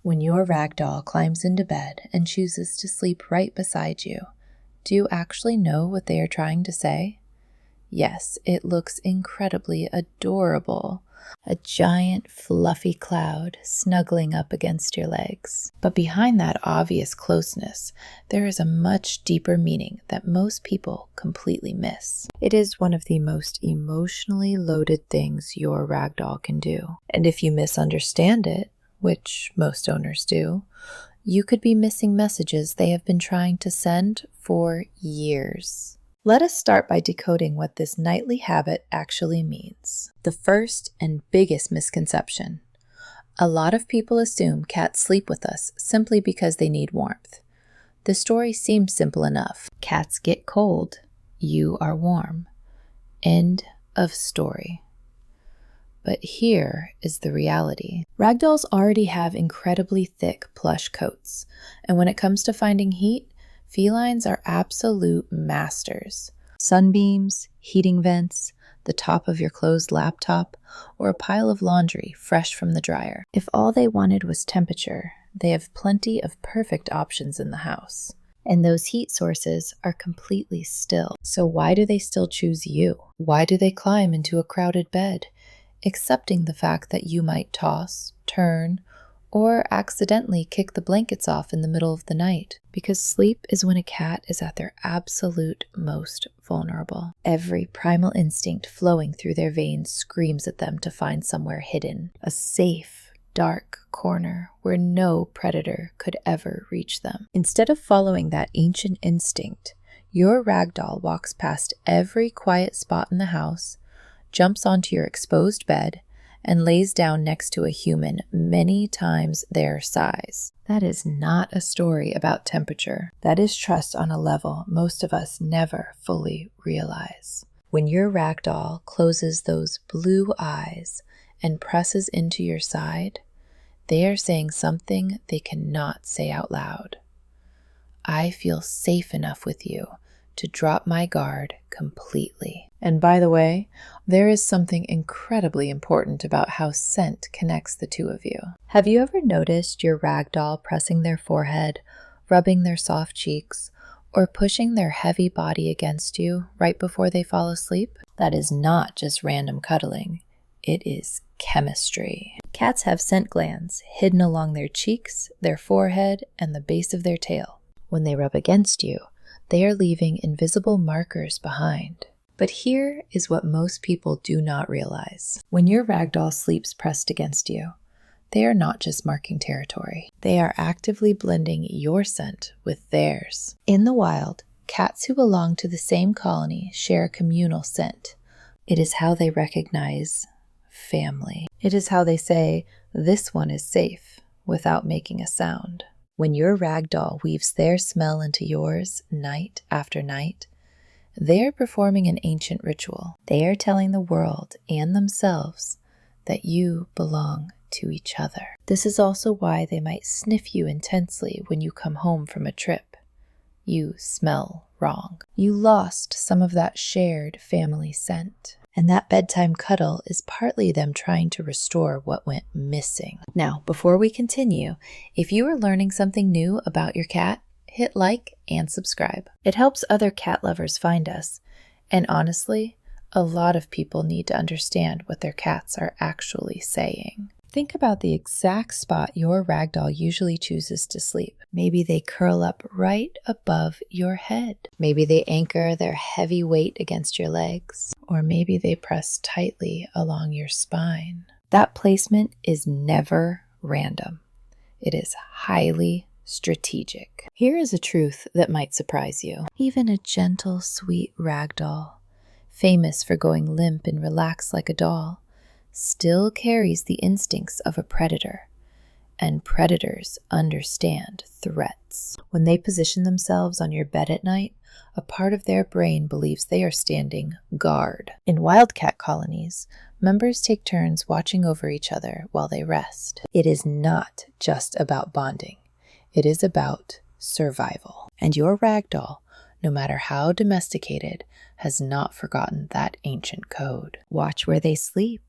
When your ragdoll climbs into bed and chooses to sleep right beside you, do you actually know what they are trying to say? Yes, it looks incredibly adorable. A giant fluffy cloud snuggling up against your legs. But behind that obvious closeness, there is a much deeper meaning that most people completely miss. It is one of the most emotionally loaded things your ragdoll can do. And if you misunderstand it, which most owners do, you could be missing messages they have been trying to send for years. Let us start by decoding what this nightly habit actually means. The first and biggest misconception. A lot of people assume cats sleep with us simply because they need warmth. The story seems simple enough. Cats get cold, you are warm. End of story. But here is the reality. Ragdolls already have incredibly thick plush coats, and when it comes to finding heat, felines are absolute masters. Sunbeams, heating vents, the top of your closed laptop, or a pile of laundry fresh from the dryer. If all they wanted was temperature, they have plenty of perfect options in the house. And those heat sources are completely still. So why do they still choose you? Why do they climb into a crowded bed, accepting the fact that you might toss, turn, or accidentally kick the blankets off in the middle of the night? Because sleep is when a cat is at their absolute most vulnerable. Every primal instinct flowing through their veins screams at them to find somewhere hidden, a safe, dark corner where no predator could ever reach them. Instead of following that ancient instinct, your ragdoll walks past every quiet spot in the house, jumps onto your exposed bed, and lays down next to a human many times their size. That is not a story about temperature. That is trust on a level most of us never fully realize. When your ragdoll closes those blue eyes and presses into your side, they are saying something they cannot say out loud. I feel safe enough with you to drop my guard completely. And by the way, there is something incredibly important about how scent connects the two of you. Have you ever noticed your ragdoll pressing their forehead, rubbing their soft cheeks, or pushing their heavy body against you right before they fall asleep? That is not just random cuddling. It is chemistry. Cats have scent glands hidden along their cheeks, their forehead, and the base of their tail. When they rub against you, they are leaving invisible markers behind. But here is what most people do not realize. When your ragdoll sleeps pressed against you, they are not just marking territory. They are actively blending your scent with theirs. In the wild, cats who belong to the same colony share a communal scent. It is how they recognize family. It is how they say, "This one is safe," without making a sound. When your ragdoll weaves their smell into yours night after night, they are performing an ancient ritual. They are telling the world and themselves that you belong to each other. This is also why they might sniff you intensely when you come home from a trip. You smell wrong. You lost some of that shared family scent. And that bedtime cuddle is partly them trying to restore what went missing. Now, before we continue, if you are learning something new about your cat, hit like and subscribe. It helps other cat lovers find us. And honestly, a lot of people need to understand what their cats are actually saying. Think about the exact spot your ragdoll usually chooses to sleep. Maybe they curl up right above your head. Maybe they anchor their heavy weight against your legs. Or maybe they press tightly along your spine. That placement is never random. It is highly strategic. Here is a truth that might surprise you. Even a gentle, sweet ragdoll, famous for going limp and relaxed like a doll, still carries the instincts of a predator, and predators understand threats. When they position themselves on your bed at night, a part of their brain believes they are standing guard. In wildcat colonies, members take turns watching over each other while they rest. It is not just about bonding. It is about survival. And your ragdoll, no matter how domesticated, has not forgotten that ancient code. Watch where they sleep.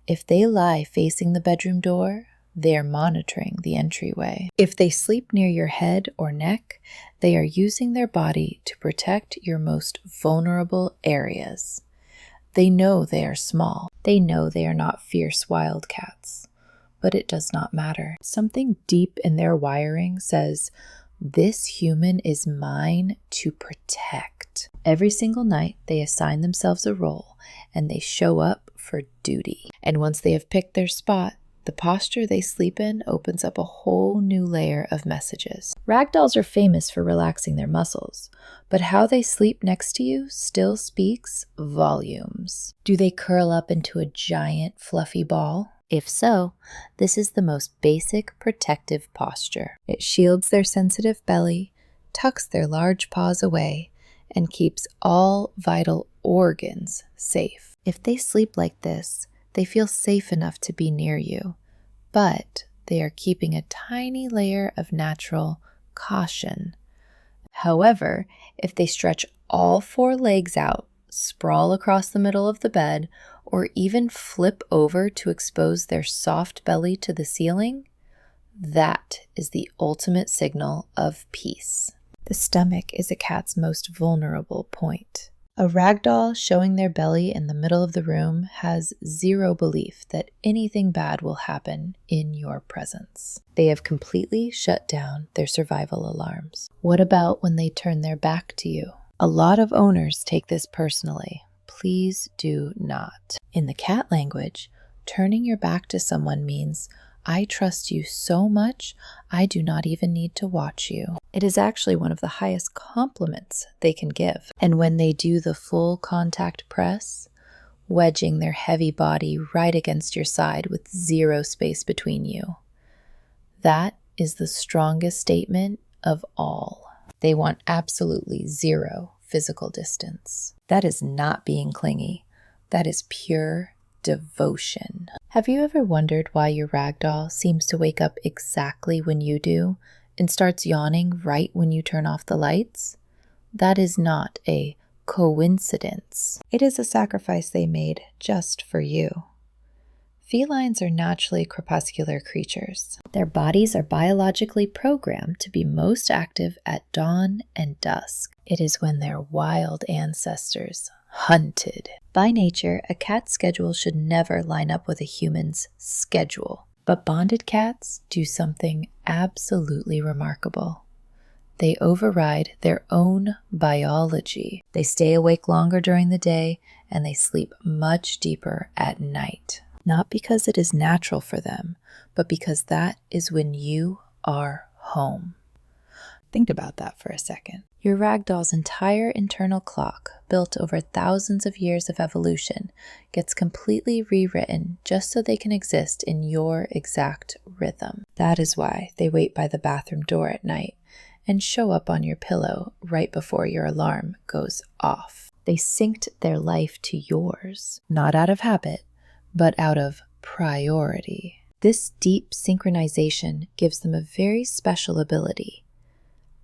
If they lie facing the bedroom door, They are monitoring the entryway. If they sleep near your head or neck, they are using their body to protect your most vulnerable areas. They know they are small. They know they are not fierce wildcats. But it does not matter. Something deep in their wiring says, this human is mine to protect. Every single night, they assign themselves a role and they show up for duty. And once they have picked their spot, the posture they sleep in opens up a whole new layer of messages. Ragdolls are famous for relaxing their muscles, but how they sleep next to you still speaks volumes. Do they curl up into a giant fluffy ball? If so, this is the most basic protective posture. It shields their sensitive belly, tucks their large paws away, and keeps all vital organs safe. If they sleep like this, they feel safe enough to be near you, but they are keeping a tiny layer of natural caution. However, if they stretch all 4 legs out, sprawl across the middle of the bed, or even flip over to expose their soft belly to the ceiling, that is the ultimate signal of peace. The stomach is a cat's most vulnerable point. A ragdoll showing their belly in the middle of the room has zero belief that anything bad will happen in your presence. They have completely shut down their survival alarms. What about when they turn their back to you? A lot of owners take this personally. Please do not. In the cat language, turning your back to someone means, I trust you so much, I do not even need to watch you. It is actually one of the highest compliments they can give. And when they do the full contact press, wedging their heavy body right against your side with zero space between you, that is the strongest statement of all. They want absolutely zero physical distance. That is not being clingy. That is pure devotion. Have you ever wondered why your ragdoll seems to wake up exactly when you do and starts yawning right when you turn off the lights? That is not a coincidence. It is a sacrifice they made just for you. Felines are naturally crepuscular creatures. Their bodies are biologically programmed to be most active at dawn and dusk. It is when their wild ancestors hunted. By nature, a cat's schedule should never line up with a human's schedule. But bonded cats do something absolutely remarkable. They override their own biology. They stay awake longer during the day and they sleep much deeper at night. Not because it is natural for them, but because that is when you are home. Think about that for a second. Your ragdoll's entire internal clock, built over thousands of years of evolution, gets completely rewritten just so they can exist in your exact rhythm. That is why they wait by the bathroom door at night and show up on your pillow right before your alarm goes off. They synced their life to yours, not out of habit, but out of priority. This deep synchronization gives them a very special ability.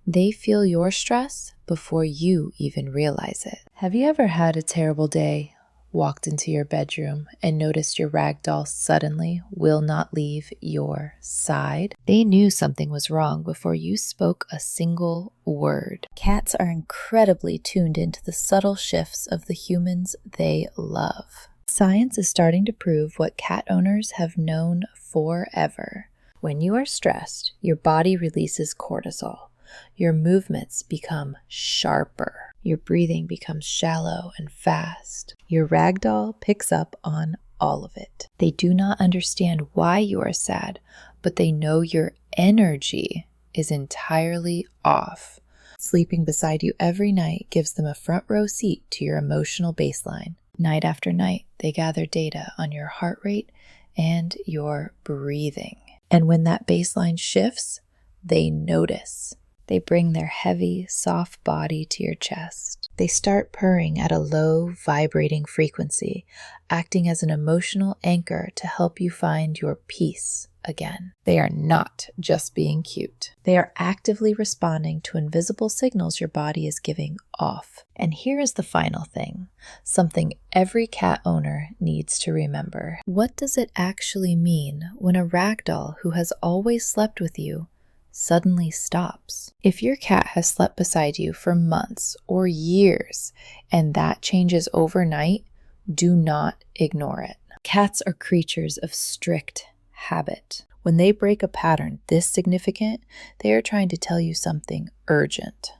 They feel your stress before you even realize it. Have you ever had a terrible day, walked into your bedroom, and noticed your ragdoll suddenly will not leave your side? They knew something was wrong before you spoke a single word. Cats are incredibly tuned into the subtle shifts of the humans they love. Science is starting to prove what cat owners have known forever. When you are stressed, your body releases cortisol. Your movements become sharper. Your breathing becomes shallow and fast. Your ragdoll picks up on all of it. They do not understand why you are sad, but they know your energy is entirely off. Sleeping beside you every night gives them a front row seat to your emotional baseline. Night after night, they gather data on your heart rate and your breathing. And when that baseline shifts, they notice. They bring their heavy, soft body to your chest. They start purring at a low, vibrating frequency, acting as an emotional anchor to help you find your peace again. They are not just being cute. They are actively responding to invisible signals your body is giving off. And here is the final thing, something every cat owner needs to remember. What does it actually mean when a ragdoll who has always slept with you suddenly stops? If your cat has slept beside you for months or years and that changes overnight, do not ignore it. Cats are creatures of strict habit. When they break a pattern this significant, they are trying to tell you something urgent.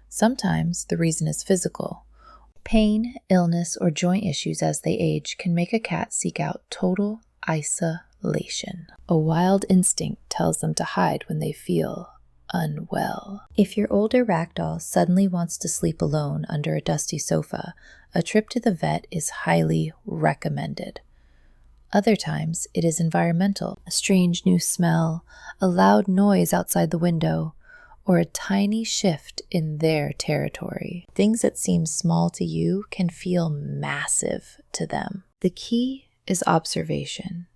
Sometimes the reason is physical. Pain, illness, or joint issues as they age can make a cat seek out total isolation. A wild instinct tells them to hide when they feel unwell. If your older ragdoll suddenly wants to sleep alone under a dusty sofa, a trip to the vet is highly recommended. Other times, it is environmental, a strange new smell, a loud noise outside the window, or a tiny shift in their territory. Things that seem small to you can feel massive to them. The key is observation.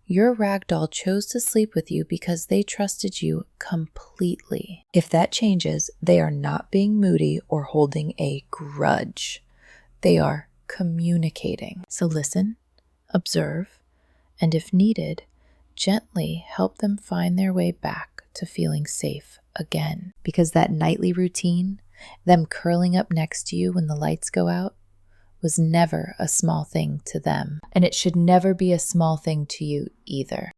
Your ragdoll chose to sleep with you because they trusted you completely. If that changes, they are not being moody or holding a grudge. They are communicating. So listen, observe, and if needed, gently help them find their way back to feeling safe again. Because that nightly routine, them curling up next to you when the lights go out, was never a small thing to them. And it should never be a small thing to you either.